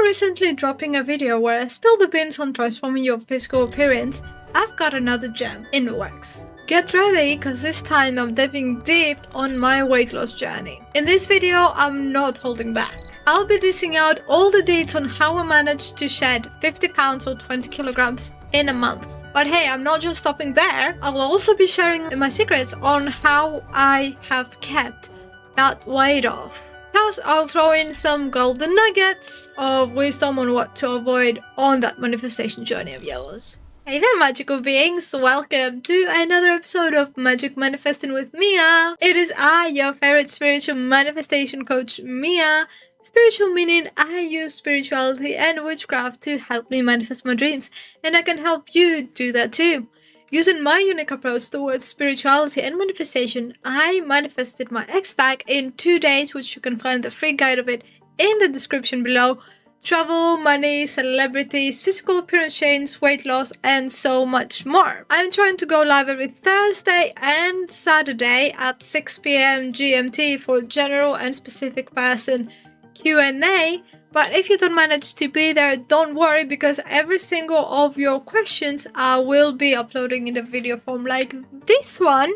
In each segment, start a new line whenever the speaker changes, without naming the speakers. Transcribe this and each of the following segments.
recently dropping a video where I spilled the beans on transforming your physical appearance, I've got another gem in the works. Get ready, cause this time I'm diving deep on my weight loss journey. In this video, I'm not holding back. I'll be dishing out all the deets on how I managed to shed 50 pounds or 20 kilograms in a month. But hey, I'm not just stopping there. I'll also be sharing my secrets on how I have kept that weight off. Plus, I'll throw in some golden nuggets of wisdom on what to avoid on that manifestation journey of yours. Hey there, magical beings! Welcome to another episode of Magic Manifesting with Mia. It is I, your favorite spiritual manifestation coach, Mia. Spiritual meaning I use spirituality and witchcraft to help me manifest my dreams, and I can help you do that too. Using my unique approach towards spirituality and manifestation, I manifested my ex-bag in 2 days, which you can find the free guide of it in the description below. Travel, money, celebrities, physical appearance change, weight loss, and so much more. I'm trying to go live every Thursday and Saturday at 6 p.m. GMT for general and specific person Q&A. But if you don't manage to be there, don't worry, because every single of your questions I will be uploading in a video form like this one.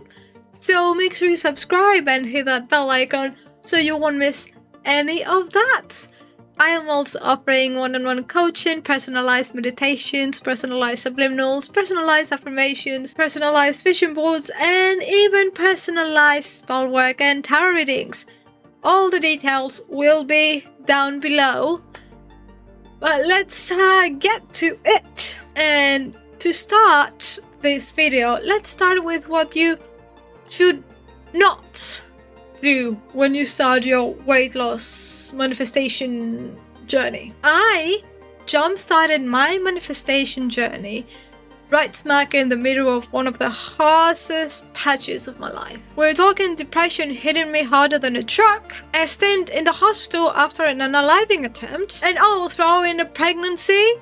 So make sure you subscribe and hit that bell icon so you won't miss any of that. I am also offering one-on-one coaching, personalized meditations, personalized subliminals, personalized affirmations, personalized vision boards, and even personalized spell work and tarot readings. All the details will be down below, but let's get to it. And to start this video, let's start with what you should not do when you start your weight loss manifestation journey. I jump-started my manifestation journey right smack in the middle of one of the hardest patches of my life. We're talking depression hitting me harder than a truck, a stint in the hospital after an unaliving attempt, and I'll throw in a pregnancy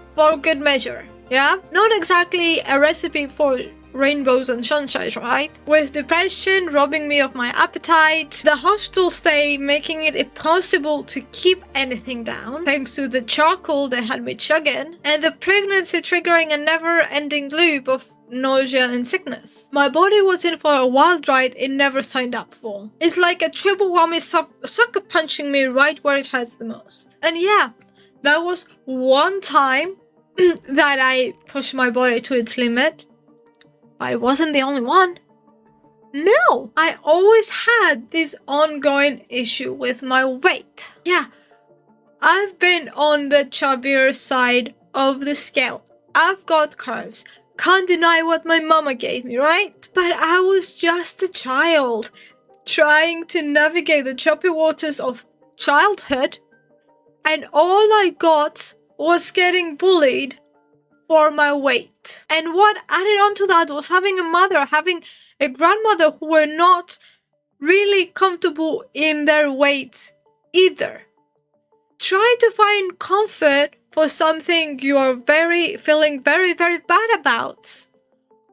for good measure. Yeah? Not exactly a recipe for rainbows and sunshine, right? With depression robbing me of my appetite, the hospital stay making it impossible to keep anything down thanks to the charcoal they had me chugging, and the pregnancy triggering a never-ending loop of nausea and sickness. My body was in for a wild ride it never signed up for. It's like a triple whammy sucker punching me right where it hurts the most. And yeah, that was one time that I pushed my body to its limit. I wasn't the only one. No, I always had this ongoing issue with my weight. Yeah, I've been on the chubbier side of the scale. I've got curves. Can't deny what my mama gave me, right? But I was just a child trying to navigate the choppy waters of childhood, and all I got was getting bullied for my weight. And what added on to that was having a grandmother who were not really comfortable in their weight either. Try to find comfort for something you are feeling very, very bad about,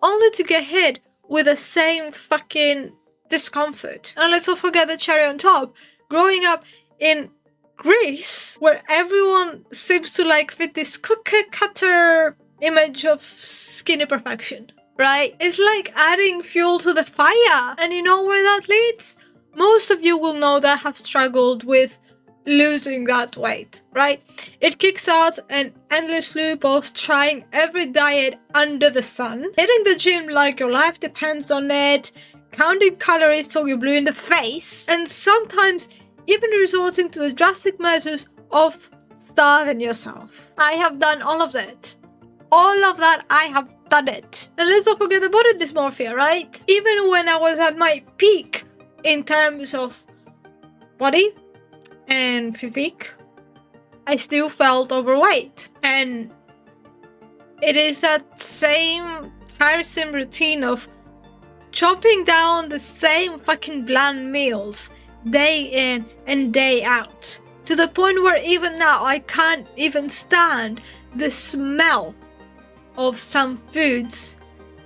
only to get hit with the same fucking discomfort. And let's not forget the cherry on top. Growing up in Greece, where everyone seems to like fit this cookie cutter image of skinny perfection, right? It's like adding fuel to the fire. And you know where that leads? Most of you will know that I have struggled with losing that weight, right? It kicks out an endless loop of trying every diet under the sun, hitting the gym like your life depends on it, counting calories till you're blue in the face, and sometimes even resorting to the drastic measures of starving yourself. I have done all of that. All of that, I have done it. And let's not forget the body dysmorphia, right? Even when I was at my peak in terms of body and physique, I still felt overweight. And it is that same tiresome routine of chopping down the same fucking bland meals day in and day out, to the point where even now I can't even stand the smell of some foods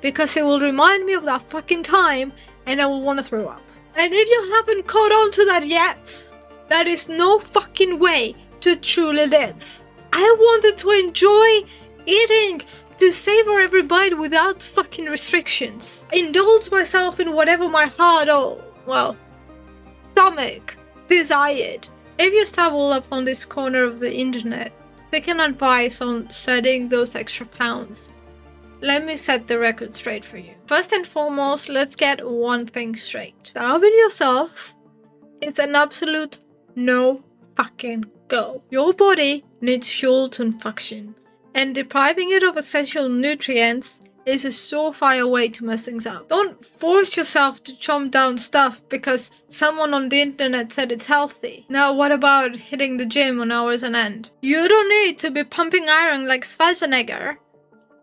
because it will remind me of that fucking time and I will want to throw up. And if you haven't caught on to that yet, there is no fucking way to truly live. I wanted to enjoy eating, to savor every bite without fucking restrictions. Indulge myself in whatever my heart or, well, stomach desired. If you stumble upon this corner of the internet seeking advice on setting those extra pounds, let me set the record straight for you. First and foremost, let's get one thing straight. Starving yourself is an absolute no fucking go. Your body needs fuel to function, and depriving it of essential nutrients is a surefire way to mess things up. Don't force yourself to chomp down stuff because someone on the internet said it's healthy. Now what about hitting the gym on hours on end? You don't need to be pumping iron like Schwarzenegger.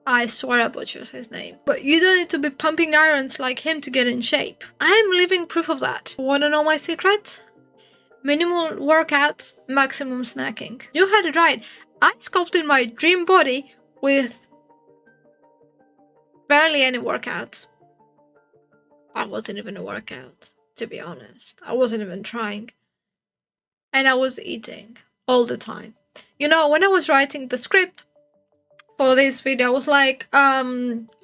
I swear I butchered his name. But you don't need to be pumping irons like him to get in shape. I'm living proof of that. Wanna know my secret? Minimal workouts, maximum snacking. You had it right. I sculpted my dream body with barely any workout. I wasn't even a workout, to be honest. I wasn't even trying. And I was eating all the time. You know, when I was writing the script for this video, I was like,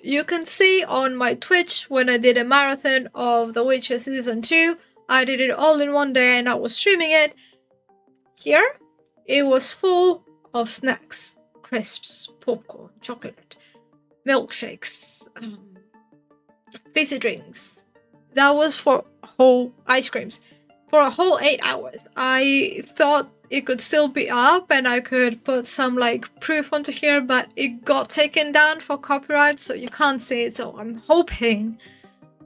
you can see on my Twitch when I did a marathon of The Witcher Season 2, I did it all in one day and I was streaming it. Here, it was full of snacks, crisps, popcorn, chocolate, milkshakes, fizzy drinks. That was for whole ice creams. For a whole 8 hours. I thought it could still be up and I could put some like proof onto here, but it got taken down for copyright, so you can't see it. So I'm hoping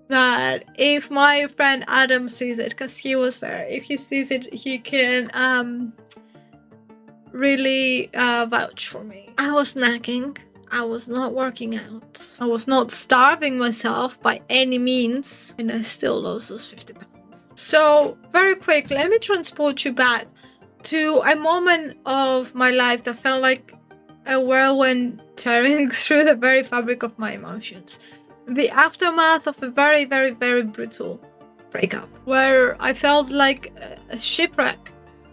that if my friend Adam sees it, because he was there, if he sees it, he can really vouch for me. I was snacking. I was not working out. I was not starving myself by any means, and I still lost those 50 pounds. So, very quick, let me transport you back to a moment of my life that felt like a whirlwind tearing through the very fabric of my emotions. The aftermath of a very, very, very brutal breakup, where I felt like a shipwreck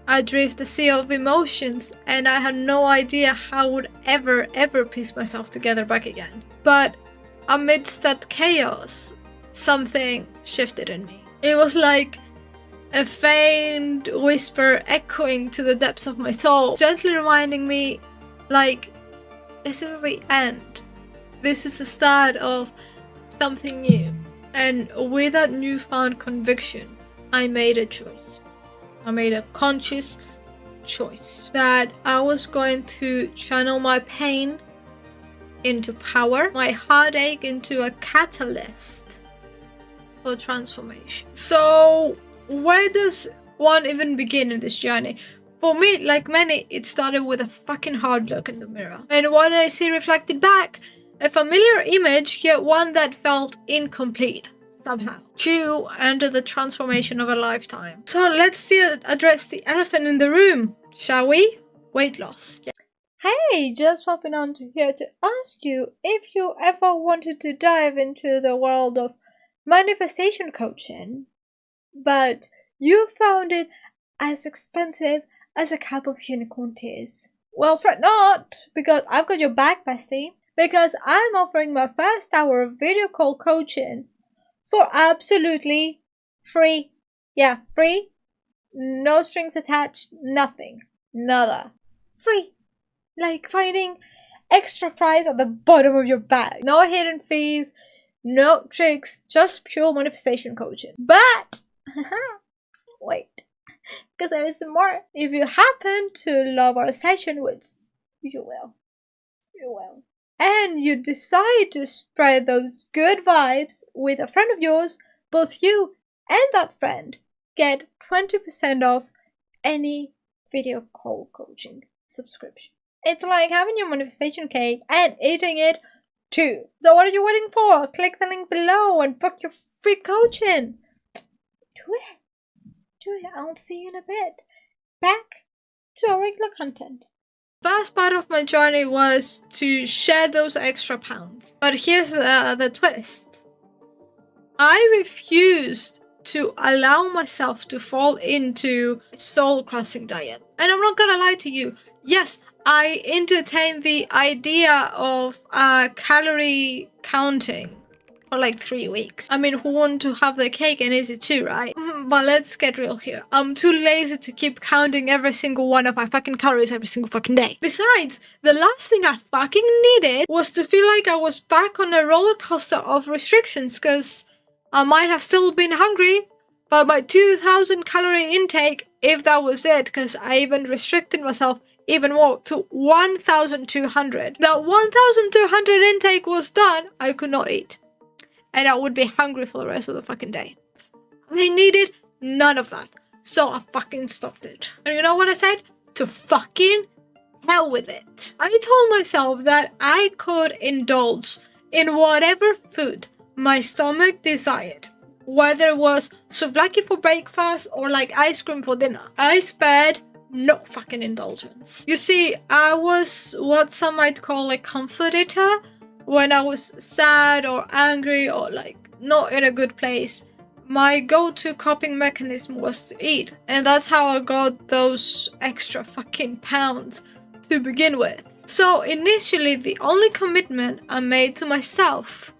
adrift a sea of emotions, and I had no idea how I would ever piece myself together back again. But amidst that chaos, something shifted in me. It was like a faint whisper echoing to the depths of my soul, gently reminding me, like, this is the end. This is the start of something new. And with that newfound conviction, I made a choice. I made a conscious choice that I was going to channel my pain into power, my heartache into a catalyst for transformation. So where does one even begin in this journey? For me, like many, it started with a fucking hard look in the mirror. And what did I see reflected back? A familiar image, yet one that felt incomplete. Somehow. Due under the transformation of a lifetime. So let's address the elephant in the room, shall we? Weight loss. Yeah. Hey, just popping on to here to ask you if you ever wanted to dive into the world of manifestation coaching, but you found it as expensive as a cup of unicorn tears. Well, fret not, because I've got your back, bestie, because I'm offering my first hour of video call coaching for absolutely free. Yeah, free. No strings attached. Nothing. Nada. Free. Like finding extra fries at the bottom of your bag. No hidden fees. No tricks. Just pure manifestation coaching. But, wait. Because there is more. If you happen to love our session, which you will. You will. And you decide to spread those good vibes with a friend of yours, both you and that friend get 20% off any video call coaching subscription. It's like having your manifestation cake and eating it too. So what are you waiting for? Click the link below and book your free coaching. Do it. Do it. I'll see you in a bit. Back to our regular content. First part of my journey was to shed those extra pounds. But here's the twist. I refused to allow myself to fall into a soul-crushing diet. And I'm not gonna lie to you, yes, I entertained the idea of calorie counting for like 3 weeks. I mean, who want to have their cake and eat it too, right? But let's get real here. I'm too lazy to keep counting every single one of my fucking calories every single fucking day. Besides, the last thing I fucking needed was to feel like I was back on a roller coaster of restrictions, because I might have still been hungry, but my 2,000 calorie intake, if that was it, because I even restricted myself even more to 1,200. That 1,200 intake was done, I could not eat. And I would be hungry for the rest of the fucking day. I needed none of that. So I fucking stopped it. And you know what I said? To fucking hell with it. I told myself that I could indulge in whatever food my stomach desired. Whether it was souvlaki for breakfast or like ice cream for dinner. I spared no fucking indulgence. You see, I was what some might call a comfort eater. When I was sad or angry or like not in a good place, my go-to coping mechanism was to eat. And that's how I got those extra fucking pounds to begin with. So initially, the only commitment I made to myself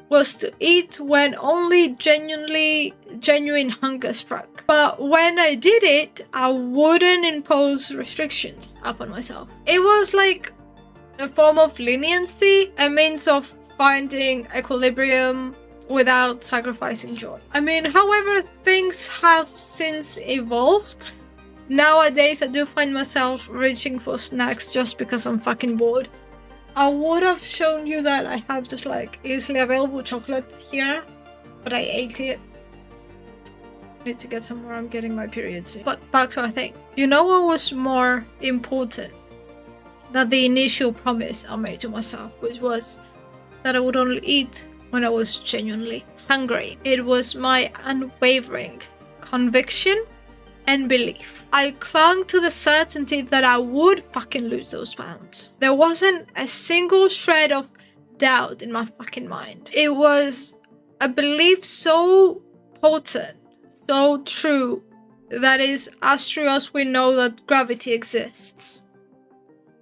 was to eat when only genuine hunger struck. But when I did it, I wouldn't impose restrictions upon myself. It was like a form of leniency, a means of finding equilibrium without sacrificing joy. I mean, however, things have since evolved. Nowadays, I do find myself reaching for snacks just because I'm fucking bored. I would have shown you that I have just like easily available chocolate here, but I ate it. Need to get some more, I'm getting my period soon. But back to our thing. You know what was more important than the initial promise I made to myself, which was that I would only eat when I was genuinely hungry. It was my unwavering conviction and belief. I clung to the certainty that I would fucking lose those pounds. There wasn't a single shred of doubt in my fucking mind. It was a belief so potent, so true, that is as true as we know that gravity exists.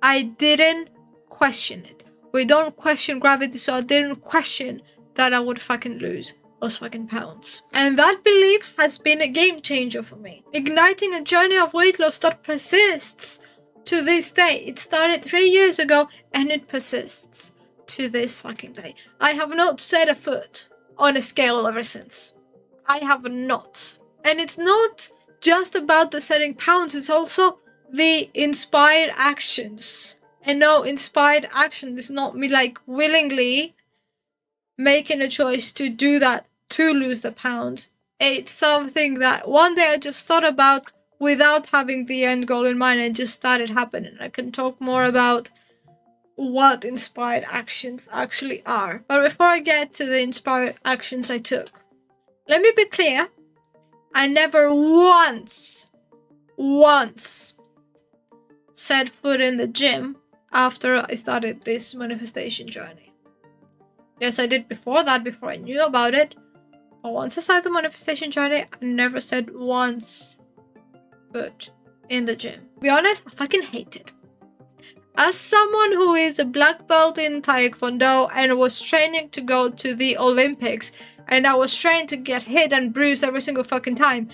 I didn't question it. We don't question gravity, so I didn't question that I would fucking lose those fucking pounds. And that belief has been a game changer for me, igniting a journey of weight loss that persists to this day. It started 3 years ago and it persists to this fucking day. I have not set a foot on a scale ever since. I have not. And it's not just about the setting pounds, it's also the inspired actions. And no, inspired action is not me like willingly making a choice to do that to lose the pounds. It's something that one day I just thought about without having the end goal in mind, and it just started happening. I can talk more about what inspired actions actually are. But before I get to the inspired actions I took, let me be clear. I never once set foot in the gym after I started this manifestation journey. Yes, I did before that, before I knew about it. But once I started the manifestation journey, I never set once foot in the gym. To be honest, I fucking hate it. As someone who is a black belt in Taekwondo and was training to go to the Olympics, and I was trained to get hit and bruised every single fucking time,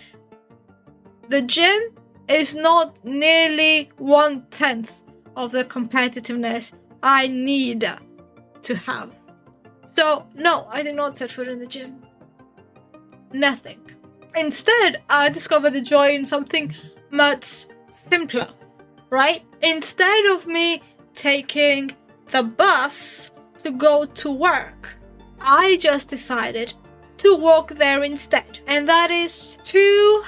the gym is not nearly 1/10 of the competitiveness I need to have. So, no, I did not set foot in the gym. Nothing. Instead, I discovered the joy in something much simpler, right? Instead of me taking the bus to go to work, I just decided to walk there instead. And that is two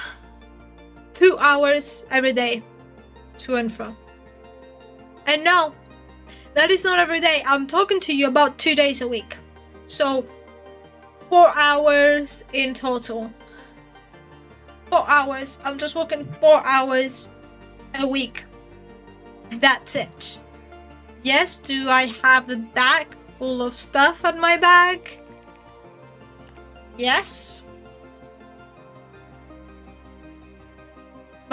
hours every day to and from. And no, that is not every day. I'm talking to you about 2 days a week. So 4 hours in total. 4 hours. I'm just working 4 hours a week. That's it. Yes, do I have a bag full of stuff on my bag? Yes.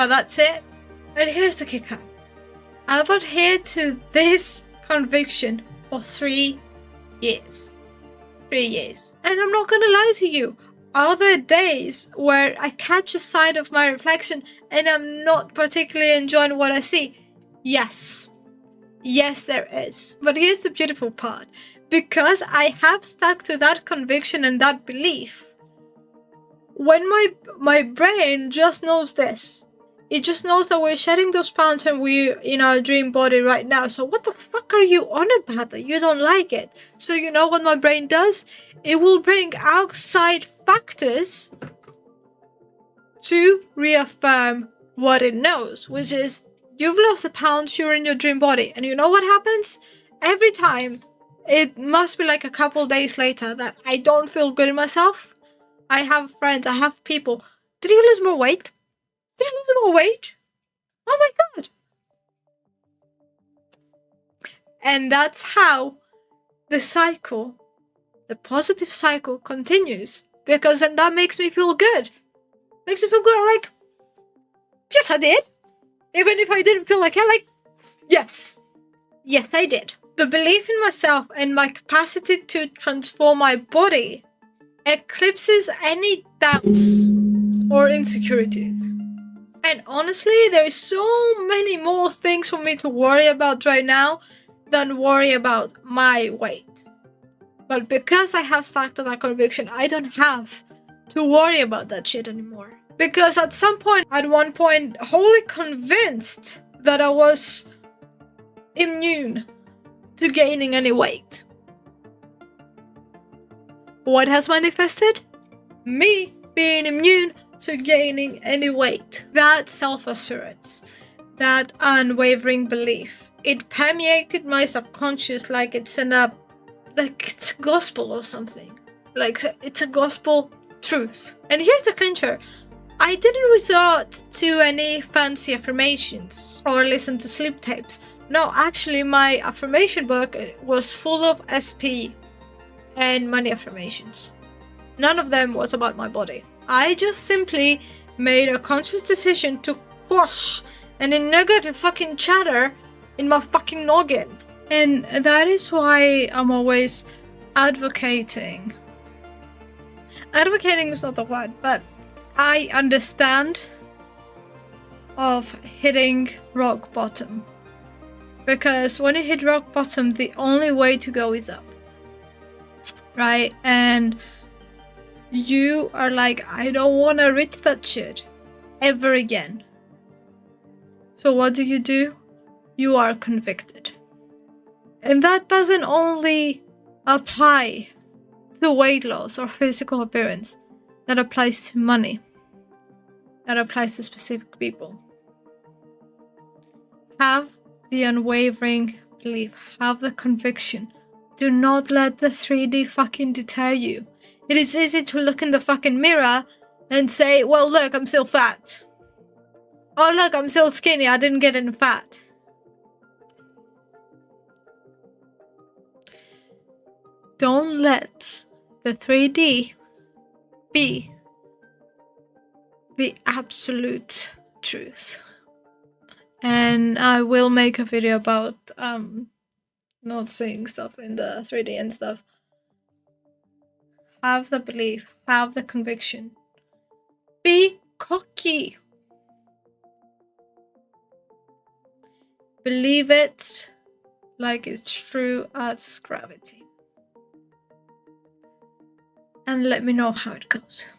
but that's it. And here's the kicker. I've adhered to this conviction for 3 years. 3 years. And I'm not gonna lie to you. Are there days where I catch a sight of my reflection and I'm not particularly enjoying what I see? Yes. Yes, there is. But here's the beautiful part. Because I have stuck to that conviction and that belief, when my brain just knows this, it just knows that we're shedding those pounds and we're in our dream body right now. So what the fuck are you on about that you don't like it? So you know what my brain does? It will bring outside factors to reaffirm what it knows, which is you've lost the pounds, you're in your dream body. And you know what happens? Every time, it must be like a couple days later that I don't feel good in myself. I have friends, I have people. Did you lose more weight? Did you lose more weight? Oh my god. And that's how the cycle, the positive cycle continues. Because then that makes me feel good. Makes me feel good. I'm like, yes, I did. Even if I didn't feel like it, like, yes. Yes, I did. The belief in myself and my capacity to transform my body eclipses any doubts or insecurities. And honestly, there is so many more things for me to worry about right now than worry about my weight. But because I have stuck to that conviction, I don't have to worry about that shit anymore. Because at one point, wholly convinced that I was immune to gaining any weight. What has manifested? Me being immune to gaining any weight. That self-assurance, that unwavering belief, it permeated my subconscious like it's a gospel or something. Like it's a gospel truth. And here's the clincher. I didn't resort to any fancy affirmations or listen to sleep tapes. No, actually my affirmation book was full of SP and money affirmations. None of them was about my body. I just simply made a conscious decision to quash any negative fucking chatter in my fucking noggin. And that is why I'm always advocating. Advocating is not the word, but I understand of hitting rock bottom. Because when you hit rock bottom, the only way to go is up. Right? And you are like, I don't want to reach that shit ever again. So what do? You are convicted. And that doesn't only apply to weight loss or physical appearance. That applies to money. That applies to specific people. Have the unwavering belief. Have the conviction. Do not let the 3D fucking deter you. It is easy to look in the fucking mirror and say, well, look, I'm still fat. Oh, look, I'm still skinny. I didn't get any fat. Don't let the 3D be the absolute truth. And I will make a video about not seeing stuff in the 3D and stuff. Have the belief, have the conviction. Be cocky. Believe it like it's true as gravity. And let me know how it goes.